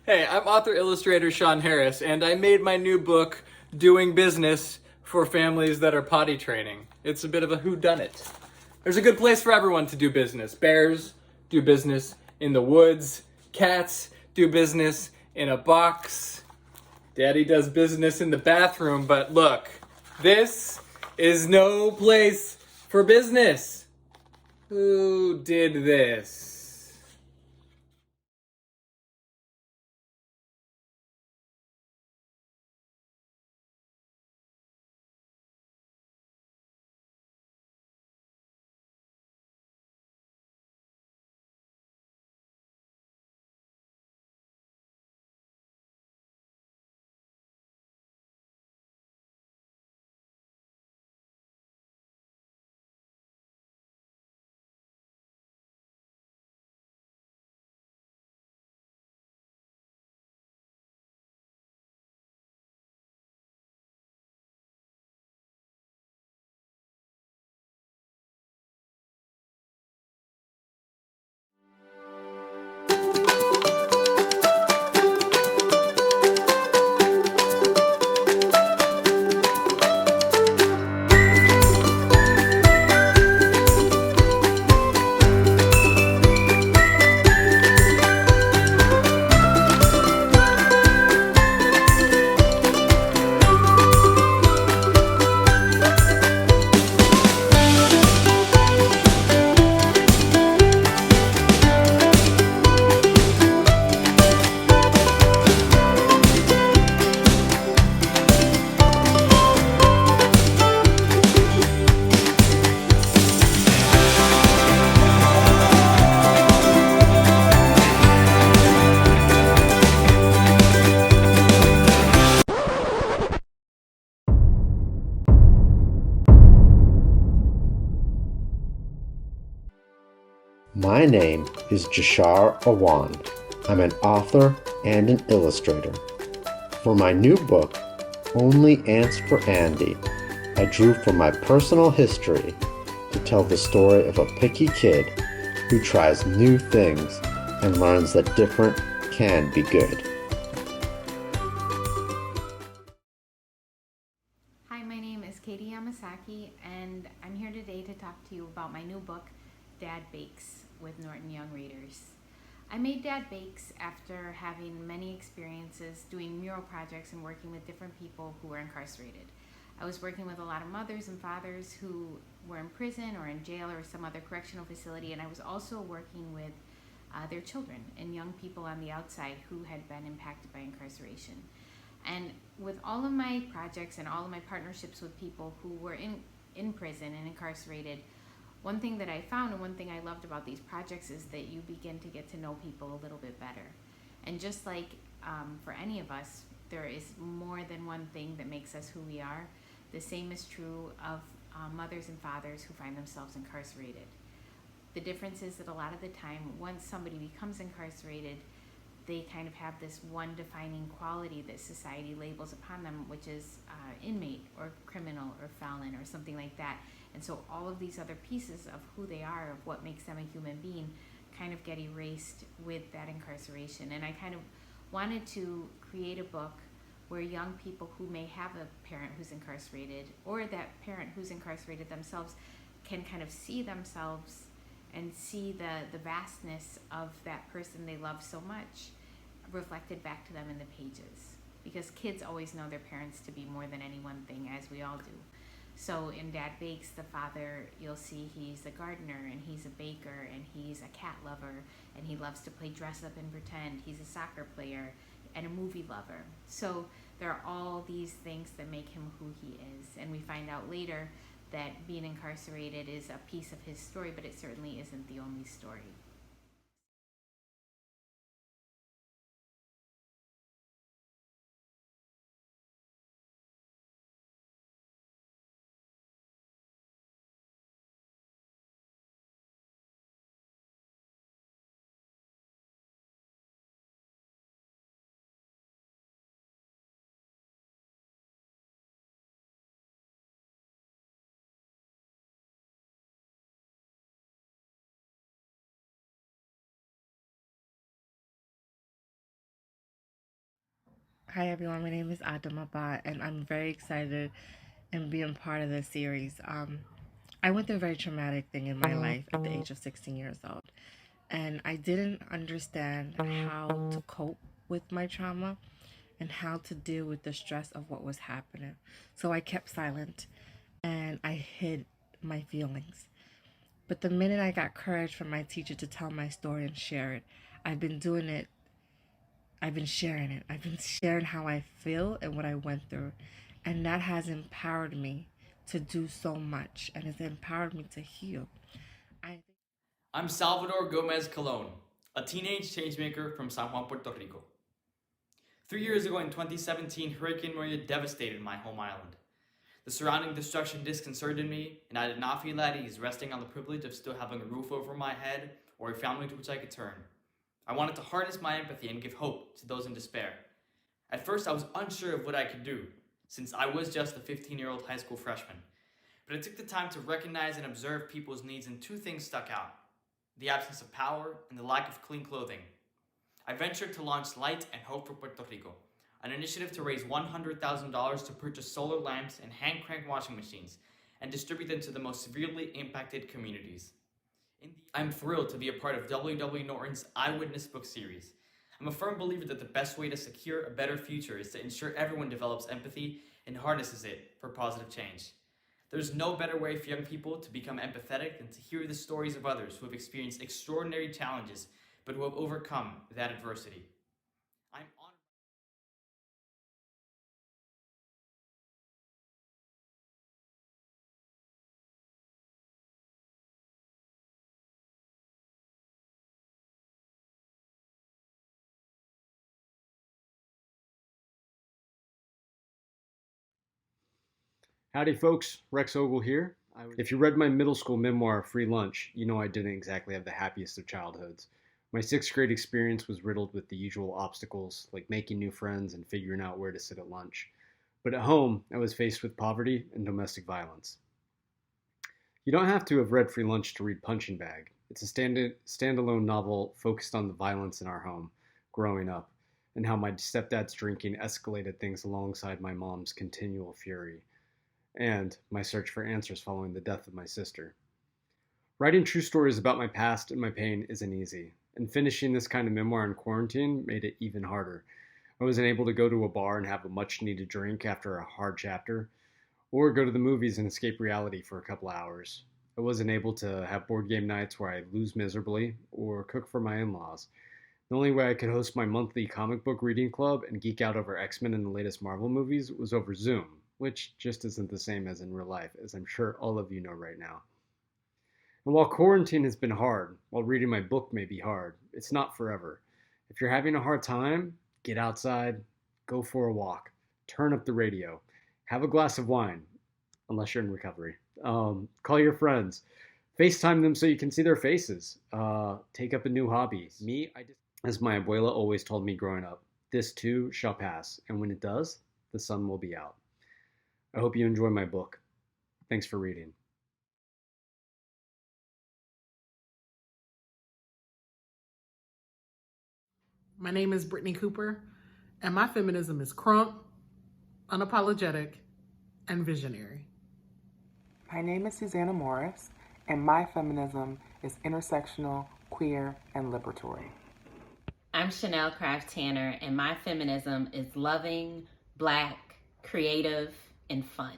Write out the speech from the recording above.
Hey, I'm author-illustrator Shawn Harris, and I made my new book, Doing Business, for families that are potty training. It's a bit of a whodunit. There's a good place for everyone to do business. Bears do business in the woods. Cats do business in a box. Daddy does business in the bathroom, but look, this is no place for business. Who did this? My name is Jashar Awan. I'm an author and an illustrator. For my new book, Only Ants for Andy, I drew from my personal history to tell the story of a picky kid who tries new things and learns that different can be good. Hi, my name is Katie Yamasaki, and I'm here today to talk to you about my new book, Dad Bakes, with Norton Young Readers. I made Dad Bakes after having many experiences doing mural projects and working with different people who were incarcerated. I was working with a lot of mothers and fathers who were in prison or in jail or some other correctional facility, and I was also working with their children and young people on the outside who had been impacted by incarceration. And with all of my projects and all of my partnerships with people who were in prison and incarcerated, one thing that I found and one thing I loved about these projects is that you begin to get to know people a little bit better. And just like for any of us, there is more than one thing that makes us who we are. The same is true of mothers and fathers who find themselves incarcerated. The difference is that a lot of the time, once somebody becomes incarcerated, they kind of have this one defining quality that society labels upon them, which is inmate or criminal or felon or something like that. And so all of these other pieces of who they are, of what makes them a human being, kind of get erased with that incarceration. And I kind of wanted to create a book where young people who may have a parent who's incarcerated, or that parent who's incarcerated themselves, can kind of see themselves and see the vastness of that person they love so much reflected back to them in the pages. Because kids always know their parents to be more than any one thing, as we all do. So in Dad Bakes, the father, you'll see he's a gardener, and he's a baker, and he's a cat lover, and he loves to play dress up and pretend. He's a soccer player and a movie lover. So there are all these things that make him who he is. And we find out later that being incarcerated is a piece of his story, but it certainly isn't the only story. Hi everyone, my name is Adama, and I'm very excited and being part of this series. I went through a very traumatic thing in my life at the age of 16 years old, and I didn't understand how to cope with my trauma and how to deal with the stress of what was happening. So I kept silent and I hid my feelings. But the minute I got courage from my teacher to tell my story and share it, I've been doing it. I've been sharing it. I've been sharing how I feel and what I went through. And that has empowered me to do so much and has empowered me to heal. I'm Salvador Gomez Cologne, a teenage changemaker from San Juan, Puerto Rico. 3 years ago in 2017, Hurricane Maria devastated my home island. The surrounding destruction disconcerted me, and I did not feel at ease resting on the privilege of still having a roof over my head or a family to which I could turn. I wanted to harness my empathy and give hope to those in despair. At first, I was unsure of what I could do, since I was just a 15-year-old high school freshman. But I took the time to recognize and observe people's needs, and two things stuck out: the absence of power and the lack of clean clothing. I ventured to launch Light and Hope for Puerto Rico, an initiative to raise $100,000 to purchase solar lamps and hand-crank washing machines and distribute them to the most severely impacted communities. I'm thrilled to be a part of W.W. Norton's Eyewitness book series. I'm a firm believer that the best way to secure a better future is to ensure everyone develops empathy and harnesses it for positive change. There's no better way for young people to become empathetic than to hear the stories of others who have experienced extraordinary challenges but who have overcome that adversity. I'm honored. Howdy, folks. Rex Ogle here. If you read my middle school memoir, Free Lunch, you know I didn't exactly have the happiest of childhoods. My sixth grade experience was riddled with the usual obstacles, like making new friends and figuring out where to sit at lunch. But at home, I was faced with poverty and domestic violence. You don't have to have read Free Lunch to read Punching Bag. It's a standalone novel focused on the violence in our home, growing up, and how my stepdad's drinking escalated things alongside my mom's continual fury, and my search for answers following the death of my sister. Writing true stories about my past and my pain isn't easy, and finishing this kind of memoir in quarantine made it even harder. I wasn't able to go to a bar and have a much needed drink after a hard chapter, or go to the movies and escape reality for a couple hours. I wasn't able to have board game nights where I lose miserably, or cook for my in-laws. The only way I could host my monthly comic book reading club and geek out over X-Men and the latest Marvel movies was over Zoom, which just isn't the same as in real life, as I'm sure all of you know right now. And while quarantine has been hard, while reading my book may be hard, it's not forever. If you're having a hard time, get outside, go for a walk, turn up the radio, have a glass of wine, unless you're in recovery. Call your friends, FaceTime them so you can see their faces. Take up a new hobby. As my abuela always told me growing up, this too shall pass, and when it does, the sun will be out. I hope you enjoy my book. Thanks for reading. My name is Brittney Cooper, and my feminism is crunk, unapologetic, and visionary. My name is Susana Morris, and my feminism is intersectional, queer, and liberatory. I'm Chanel Craft Tanner, and my feminism is loving, Black, creative, and fun.